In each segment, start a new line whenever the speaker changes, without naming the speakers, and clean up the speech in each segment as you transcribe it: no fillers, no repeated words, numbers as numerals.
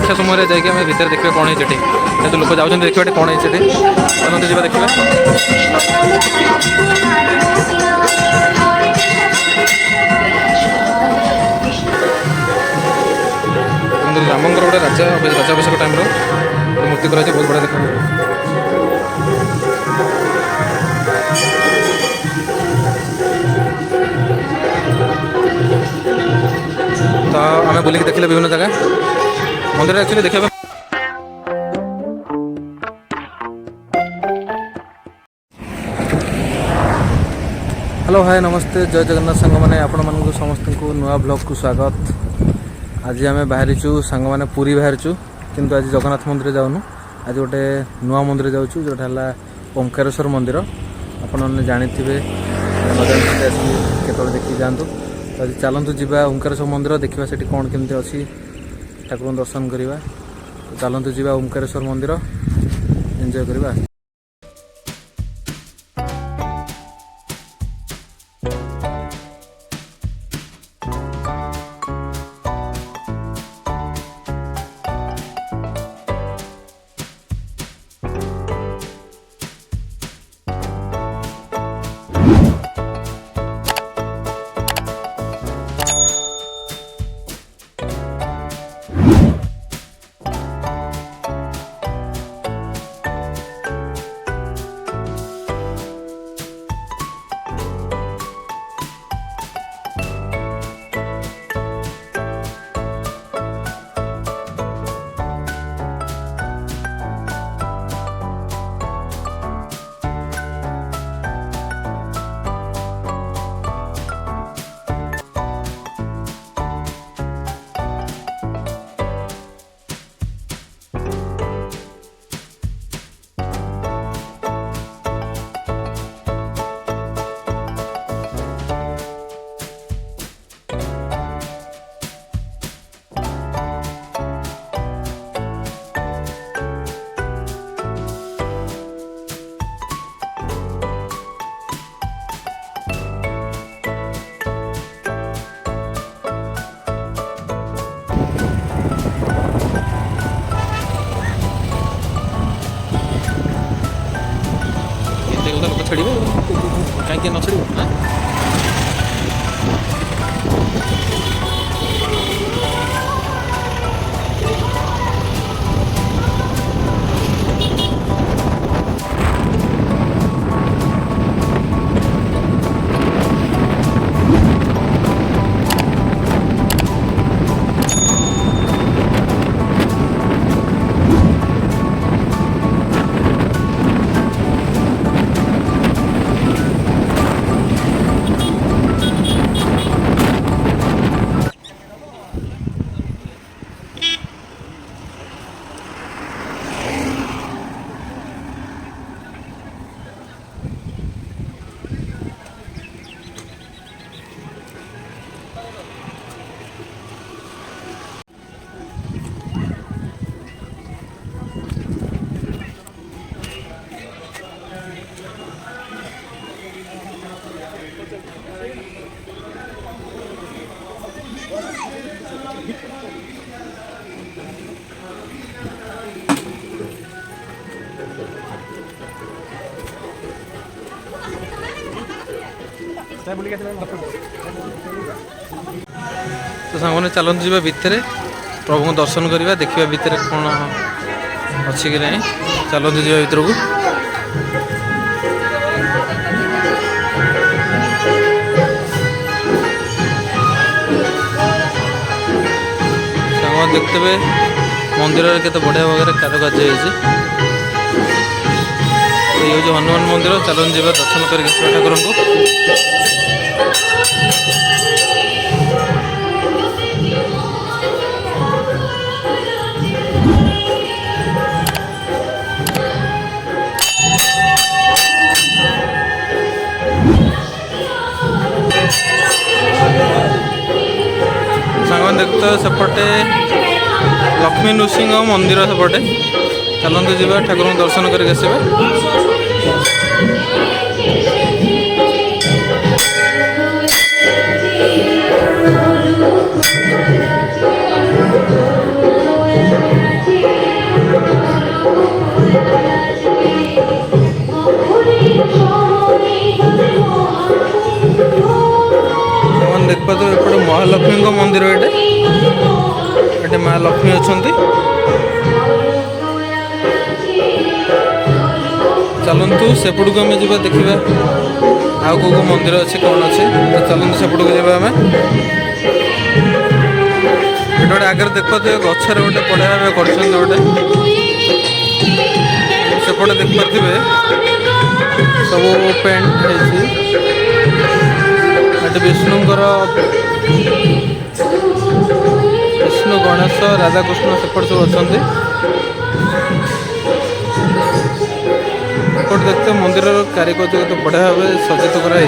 संध्या समय जाकि आम भितर देखिए कौन है जेटी लोक जाऊँ देखिए कौन है चलते जा देखा रामंकर गोटे राजाभिषेक टाइम मूर्ति कर बहुत बड़ा देखा तो आम बुलिक देखले विभिन्न जगह मंदिर एक्चुअली देखा हेलो हाय नमस्ते जय जगन्नाथ सांग मैंने आपण मानक समस्त को नुआ ब्लॉग को स्वागत। आज आम बाहरीचु सांग मैंने पूरी बाहरीचु किंतु आज जगन्नाथ मंदिर जाऊनु आज गोटे नुआ मंदिर जाऊँ जोटा है ओंकारेश्वर मंदिर आपण मैंने जानी केतल देखी जातु तो आज चलतु जावा ओंकारेश्वर मंदिर देखा से कौन केमती अच्छी ठाकुर दर्शन करवा तो चलतु जावा ओंकारेश्वर मंदिर एंजॉय करवा। छड़ी कहीं न छड़ी तो सांग मैंने चलते जावा भितर प्रभु को दर्शन करवा देखा भितर कौन अच्छी कि नहीं चलते जावा भर को सांग देखते मंदिर केते बढ़िया भाव कारुकार्य ये जो हनुमान मंदिर चलन जावा दर्शन कर ठाकुर को सांग देखते सेपटे लक्ष्मी नृसिंह मंदिर सेपटे चलते जावा ठाकुर दर्शन करके आसवा। देखिए एपटे महालक्ष्मी मंदिर ये महालक्ष्मी अच्छा चलतु सेपट को आम जा देखा आउ कौ मंदिर अच्छे कौन अच्छे चलतु सेपट को जावा आम ये गोटे आगे देखिए गचर गोटे बढ़िया भाव कर सेपटे देखिपे सब पेंट है विष्णुकर विष्णु गणेश राधाकृष्ण सेपट सब अच्छा देखते मंदिर कारिकार्य तो बढ़िया भाव सज्जित कराई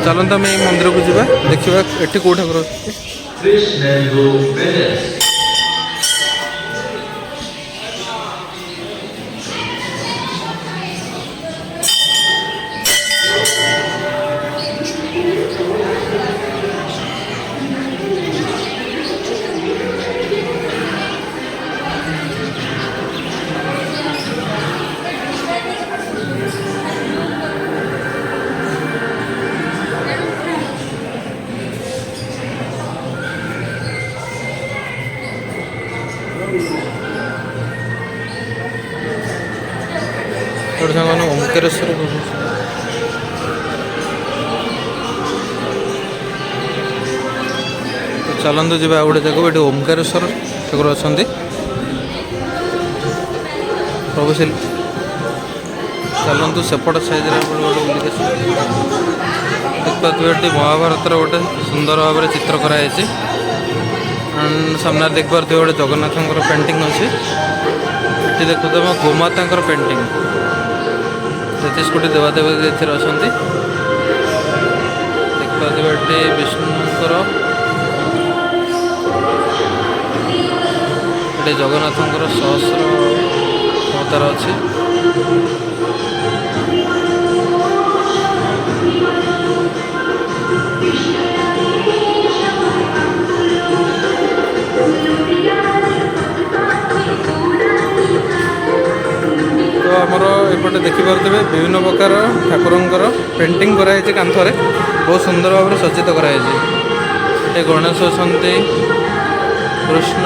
चलते आम मंदिर को जावा देखा ये कौ ठाकुर ओंकारेश्वर चलतु जी गोटे जगह ये ओंकारेश्वर ठाकुर अच्छा प्रभु चलतु सेपट साइज देखिए महाभारत गोटे सुंदर भाव में चित्र कराई सामने देखिए गोटे जगन्नाथ पेंटिंग अच्छी ये देखो गोमाता पेंटिंग 33 कोटी देवादेवी अच्छा देखिए विष्णुकर ये जगन्नाथंकर सहस्र अवतार अच्छी तो आमर एपटे देखिपे विभिन्न प्रकार ठाकुरंकर पेंटिंग कराई कांथरे बहुत सुंदर भाव में सज्जित कराई गणेश अच्छा कृष्ण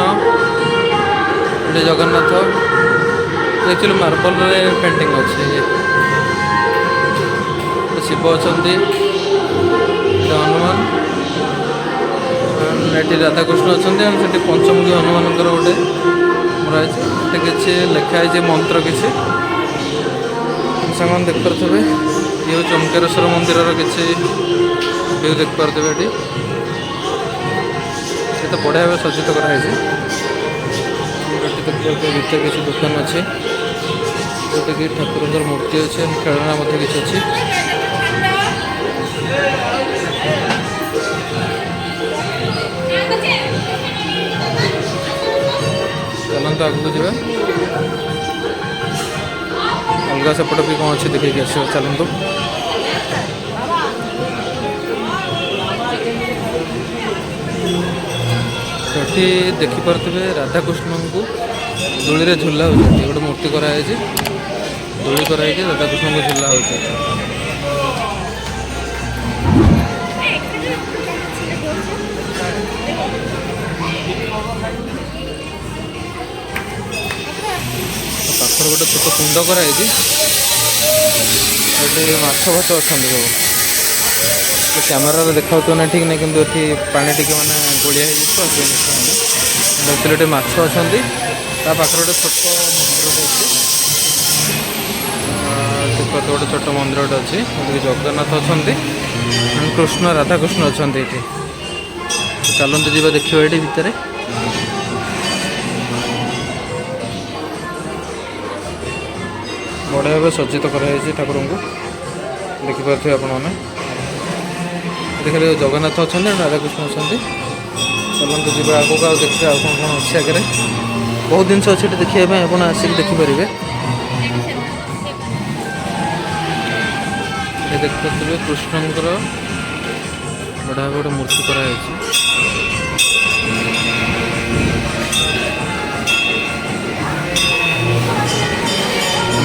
ये जगन्नाथ एक्चुअली मार्बल पेंटिंग अच्छे शिव अच्छा हनुमान ये राधाकृष्ण अच्छा से पंचमुखी हनुमान गोटे मराई किसी लिखाई मंत्र किसी सामान देख पारे ये हूँ ओंकारेश्वर मंदिर किसी व्यू देख पारे ये तो बढ़िया भाव सज्जित कराई देखते भीतर किसी दुकान अच्छे जोटा कि ठाकुर मूर्ति अच्छे खेलना किसी अच्छी चलते आगे जावा अलग सेपट भी कौन अच्छे देखिए आस चलतु ये देखिपे राधाकृष्ण को दूली झूला हो गोटे मूर्ति कराई दूली कराई राधाकृष्ण को झूला हो पाखर गोटे छोट कुंड कराई माछ फाछ अच्छा सब कैमेरा देखा ना ठीक नहीं किंतु ये पानी टी मैंने गोलिया देखते माछ अच्छा पाखर गोटे छोट मंदिर गोटे छोट मंदिर अच्छी जगन्नाथ अच्छा कृष्ण राधाकृष्ण अच्छा ये चलते जी देखिए ये भितर बढ़िया भाव सज्जित कराई ठाकुर को देखिपे आपने देखिए जगन्नाथ अच्छा राधाकृष्ण अच्छा चलते जी आगे आगे देखिए कौन कौन अच्छे आगे बहुत जिन अच्छे देखा आप आसिक देखिपारे देखिए कृष्णंकर बढ़िया गोटे मूर्ति कराई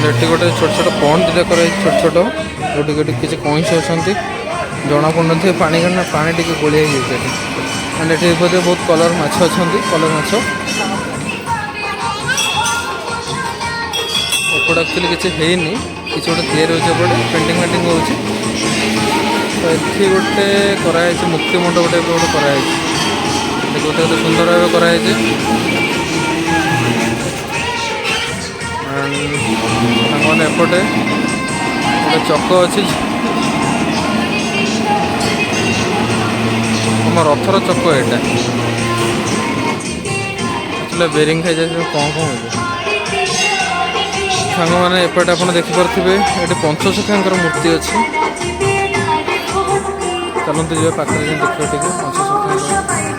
एटी गोटे छोट छोट पॉन्ड दिटा कर छोट छोट गोटे गोटे किसी कईस अच्छा जना पड़न पानी का पानी टी गोलिया एंड ये बहुत कलर माछ अच्छा कलर माछ एपट एक्चुअली किसी हैनी किसी गोटे तैयारी होपटे पेंटिंग वेटिंग हो गोटे कराई मुक्ति मंडप टाइप गोटे कराई गोटे गोटे सुंदर भाव कराई मैंने एपटे गोटे चक अच्छी तुम रथर चक यहाँ एक्चुअली बेरिंग खाई जाए कौन कौन हो सांग मैंने एपटे आप देखिपे ये पंचसखार मूर्ति अच्छी चलते जी पाखे देखिए टे पंचसखा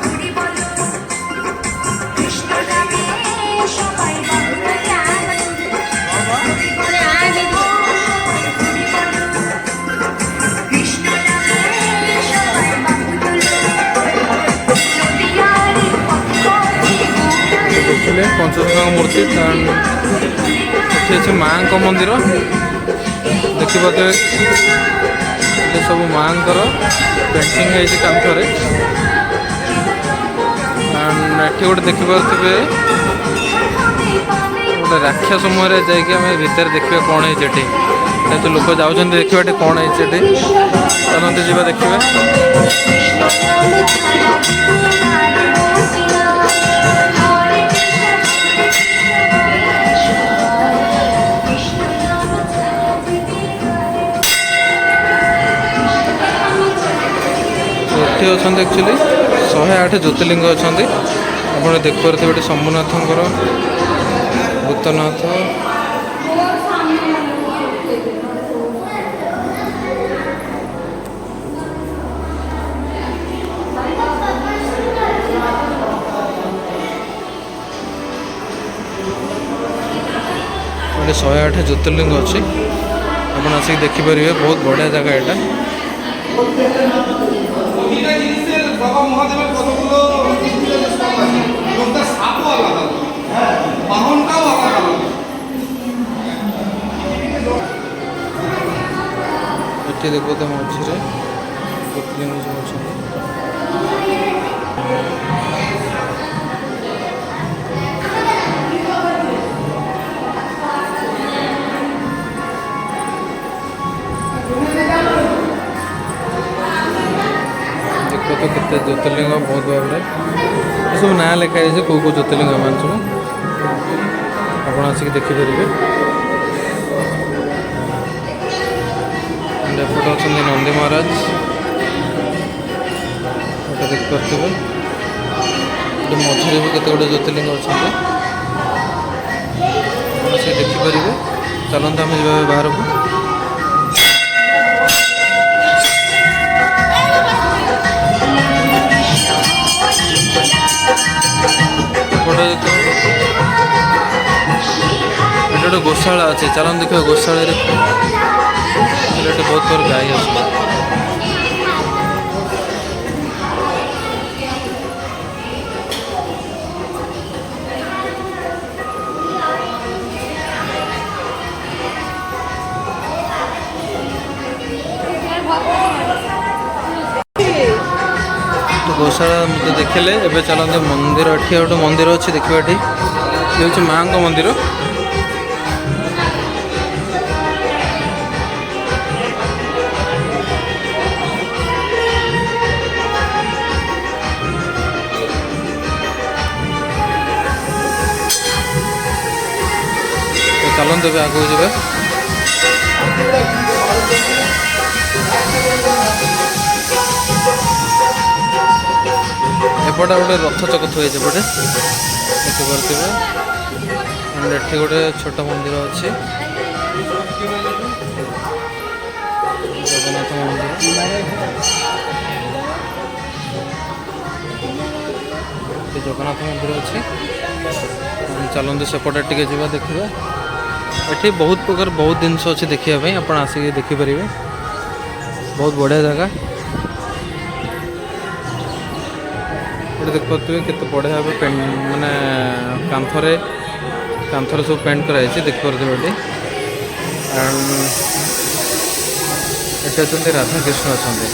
देखिए पंचसखा मूर्ति अच्छे माँ का मंदिर देखिए सब माँ पेंटिंग है कांथरे एटी गोटे देखिपे गोटे राक्षा समय जामें भितर देखिए कौन है तो लोक जाऊँ देखा कौन है चलते जावा देखिए अच्छा एक्चुअली 108 ज्योतिर्लिंग अच्छा आप देखिए शंभुनाथ भूतनाथ ये 108 ज्योतिर्लिंग अच्छी आप आसिक देखिपारे बहुत बढ़िया जगह यहाँ
बाबा महादेव कतगुलो सापो आलादा बाहनटाও आलादा
ये देखो तो मझे ज्योतिर्लिंग सब अच्छा तो कितने ज्योतिर्लिंग बहुत भाव में सब ना लिखाई कौ कौ ज्योतिर्लिंग मान सब आप आसिक देखिपारे एपटे अच्छा नंदी महाराज ये देखिपे मझे भी केते गोटे ज्योतिर्लिंग अच्छा देखिपारे चलते आम जा बाहर को गोटे गोशाला अच्छे चलन देखिए गोशाला बहुत पर गाय अच्छे तो गोशाला मुझे देखले एवं चलते मंदिर एटी गोटे मंदिर अच्छे देखिए ये हूँ माँ का मंदिर तो चलते आगे जाए एपटे गोटे रथ चक थुए एपटे देखिपे एटी गोटे छोट मंदिर अच्छे जगन्नाथ मंदिर जगन्नाथ मंदिर अच्छे चलते सेपटे टे जा देखा ये बहुत प्रकार बहुत जिनस अच्छे देखापी आप आसिक देखिपारे बहुत बढ़िया जगह ये देखिए केते बढ़िया भाव माने कांथरे सब पेंट कराई देखिपे ये ଆଣ୍ଡ ଏଠି ଅଛନ୍ତି ରାଧାକୃଷ୍ଣ ଅଛନ୍ତି।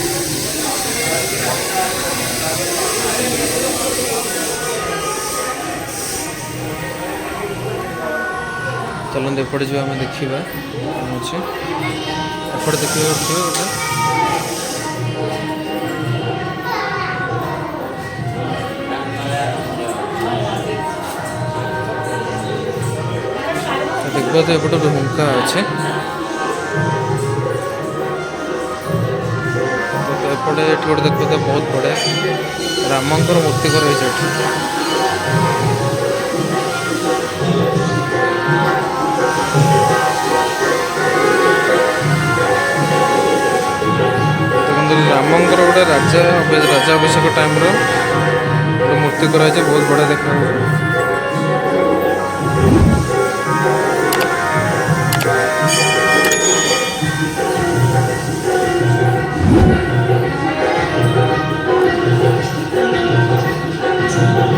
ଚାଲନ୍ତୁ ଏପଟେ ଯିବା ଆମେ ଦେଖିବା କ'ଣ ଅଛି। ଏପଟେ ଦେଖିବା ଗୋଟେ ଦେଖିବା ତ ଏପଟେ ଗୋଟେ ହୁଙ୍କା ଅଛି। ଏପଟେ ଏଠି ଗୋଟେ ଦେଖିବା ତ ବହୁତ ବଢ଼ିଆ ରାମଙ୍କର ମୂର୍ତ୍ତି କରାଯାଇଛି ଏଠି। ଦେଖନ୍ତୁ ରାମଙ୍କର ଗୋଟେ ରାଜା ଅଭିଷେକ ଟାଇମ୍ର ଗୋଟେ ମୂର୍ତ୍ତି କରାଯାଇଛି, ବହୁତ ବଢ଼ିଆ ଦେଖାଯାଉଛି।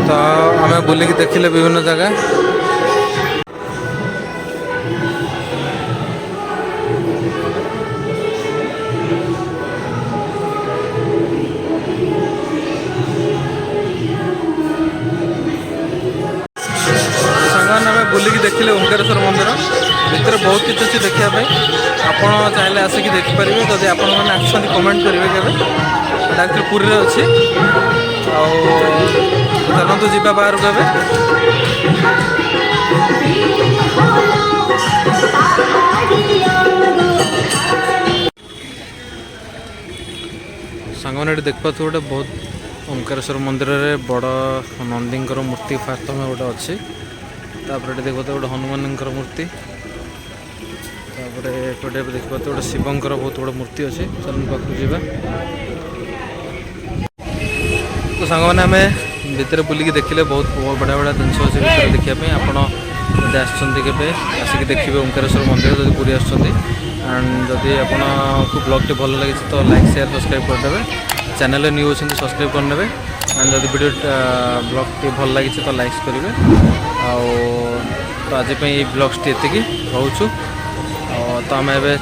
ତ ଆମେ ବୁଲିକି ଦେଖିଲେ ବିଭିନ୍ନ ଜାଗା। ସାଙ୍ଗମାନେ ଆମେ ବୁଲିକି ଦେଖିଲେ ଓଙ୍କାରେଶ୍ୱର ମନ୍ଦିର ଭିତରେ ବହୁତ କିଛି ଅଛି ଦେଖିବା ପାଇଁ। ଆପଣ ଚାହିଁଲେ ଆସିକି ଦେଖିପାରିବେ। ଯଦି ଆପଣମାନେ ଆସିଛନ୍ତି କମେଣ୍ଟ କରିବେ କେବେ। ଏଇଟା ଆକ୍ଚୁଆଲି ପୁରୀରେ ଅଛି। ଆଉ ଚାଲନ୍ତୁ ଯିବା ବାହାରକୁ ଏବେ। ସାଙ୍ଗମାନେ ଏଠି ଦେଖିପାରୁଥିବେ ଗୋଟେ ବହୁତ ଓଙ୍କାରେଶ୍ୱର ମନ୍ଦିରରେ ବଡ଼ ନନ୍ଦୀଙ୍କର ମୂର୍ତ୍ତି ପ୍ରଥମେ ଗୋଟେ ଅଛି। ତାପରେ ଏଠି ଦେଖିପାରୁଥିବେ ଗୋଟେ ହନୁମାନଙ୍କର ମୂର୍ତ୍ତି। ତାପରେ ଏପଟେ ଦେଖିପାରୁଥିବେ ଗୋଟେ ଶିବଙ୍କର ବହୁତ ବଡ଼ ମୂର୍ତ୍ତି ଅଛି। ଚାଲନ୍ତୁ ପାଖକୁ ଯିବା। ତ ସାଙ୍ଗମାନେ ଆମେ ଭିତରେ ବୁଲିକି ଦେଖିଲେ ବହୁତ ବଢ଼ିଆ ବଢ଼ିଆ ଜିନିଷ ଅଛି ଭିତରେ ଦେଖିବା ପାଇଁ। ଆପଣ ଯଦି ଆସିଛନ୍ତି କେବେ ଆସିକି ଦେଖିବେ ଓଙ୍କାରେଶ୍ୱର ମନ୍ଦିର ଯଦି ପୁରୀ ଆସୁଛନ୍ତି। ଆଣ୍ଡ ଯଦି ଆପଣଙ୍କୁ ବ୍ଲଗ୍ଟି ଭଲ ଲାଗିଛି ତ ଲାଇକ୍ ସେୟାର ସବସ୍କ୍ରାଇବ୍ କରିଦେବେ। ଚ୍ୟାନେଲରେ ନ୍ୟୁ ଅଛନ୍ତି ସବସ୍କ୍ରାଇବ୍ କରିନେବେ। ଆଣ୍ଡ ଯଦି ଭିଡ଼ିଓ ବ୍ଲଗ୍ଟି ଭଲ ଲାଗିଛି ତ ଲାଇକ୍ସ କରିବେ। ଆଉ ତ ଆଜି ପାଇଁ ଏଇ ବ୍ଲଗ୍ସଟି ଏତିକି ରହୁଛୁ। ତ ଆମେ ଏବେ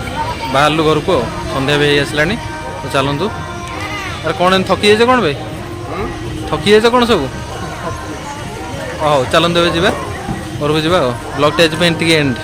ବାହାରିଲୁ ଘରକୁ। ଆଉ ସନ୍ଧ୍ୟା ବି ହେଇ ଆସିଲାଣି। ତ ଚାଲନ୍ତୁ। ଆରେ କ'ଣ ଏମିତି ଥକି ଯାଇଛ କ'ଣ ଭାଇ? ଥକି ଯାଇଛ କ'ଣ ସବୁ? ହଉ ଚାଲନ୍ତୁ ଏବେ ଯିବା ଘରକୁ ଯିବା। ଆଉ ବ୍ଲଗ୍ଟି ଆଜି ପାଇଁ ଟିକେ ଏଣ୍ଡ।